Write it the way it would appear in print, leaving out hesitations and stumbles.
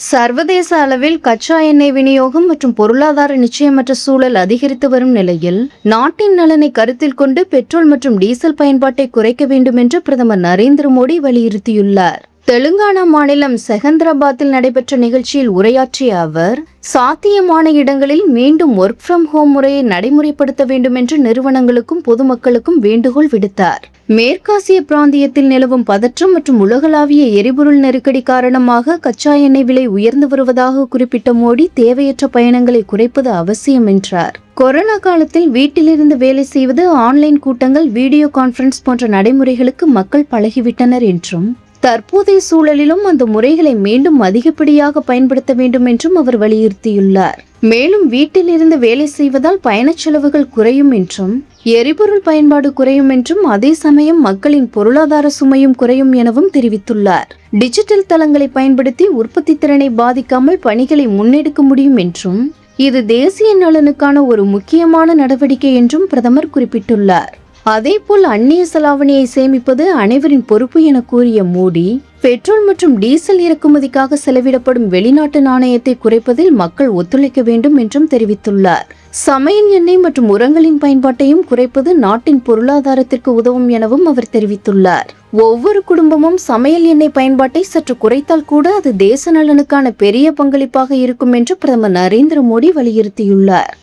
சர்வதேச அளவில் கச்சா எண்ணெய் விநியோகம் மற்றும் பொருளாதார நிச்சயமற்ற சூழல் அதிகரித்து வரும் நிலையில் நாட்டின் நலனை கருத்தில் கொண்டு பெட்ரோல் மற்றும் டீசல் பயன்பாட்டை குறைக்க வேண்டும் என்று பிரதமர் நரேந்திர மோடி வலியுறுத்தியுள்ளார். தெலுங்கானா மாநிலம் செகந்திராபாத்தில் நடைபெற்ற நிகழ்ச்சியில் உரையாற்றிய அவர், சாத்தியமான இடங்களில் மீண்டும் ஒர்க் ஃப்ரம் ஹோம் முறையை நடைமுறைப்படுத்த வேண்டும் என்று நிறுவனங்களுக்கும் பொதுமக்களுக்கும் வேண்டுகோள் விடுத்தார். மேற்காசிய பிராந்தியத்தில் நிலவும் பதற்றம் மற்றும் உலகளாவிய எரிபொருள் நெருக்கடி காரணமாக கச்சா எண்ணெய் விலை உயர்ந்து வருவதாக குறிப்பிட்ட மோடி, தேவையற்ற பயணங்களை குறைப்பது அவசியம் என்றார். கொரோனா காலத்தில் வீட்டிலிருந்து வேலை செய்வது, ஆன்லைன் கூட்டங்கள், வீடியோ கான்பரன்ஸ் போன்ற நடைமுறைகளுக்கு மக்கள் பழகிவிட்டனர் என்றும், தற்போதைய சூழலிலும் அந்த முறைகளை மீண்டும் அதிகப்படியாக பயன்படுத்த வேண்டும் என்றும் அவர் வலியுறுத்தியுள்ளார். மேலும் வீட்டில் இருந்து வேலை செய்வதால் பயணச் செலவுகள் குறையும் என்றும், எரிபொருள் பயன்பாடு குறையும் என்றும், அதே சமயம் மக்களின் பொருளாதார சுமையும் குறையும் எனவும் தெரிவித்துள்ளார். டிஜிட்டல் தளங்களை பயன்படுத்தி உற்பத்தி திறனை பாதிக்காமல் பணிகளை முன்னெடுக்க முடியும் என்றும், இது தேசிய நலனுக்கான ஒரு முக்கியமான நடவடிக்கை என்றும் பிரதமர் குறிப்பிட்டுள்ளார். அதேபோல் அந்நிய செலாவணியை சேமிப்பது அனைவரின் பொறுப்பு என கூறிய மோடி, பெட்ரோல் மற்றும் டீசல் இறக்குமதிக்காக செலவிடப்படும் வெளிநாட்டு நாணயத்தை குறைப்பதில் மக்கள் ஒத்துழைக்க வேண்டும் என்றும் தெரிவித்துள்ளார். சமையல் எண்ணெய் மற்றும் உரங்களின் பயன்பாட்டையும் குறைப்பது நாட்டின் பொருளாதாரத்திற்கு உதவும் எனவும் அவர் தெரிவித்துள்ளார். ஒவ்வொரு குடும்பமும் சமையல் எண்ணெய் பயன்பாட்டை சற்று குறைத்தால் கூட அது தேச நலனுக்கான பெரிய பங்களிப்பாக இருக்கும் என்று பிரதமர் நரேந்திர மோடி வலியுறுத்தியுள்ளார்.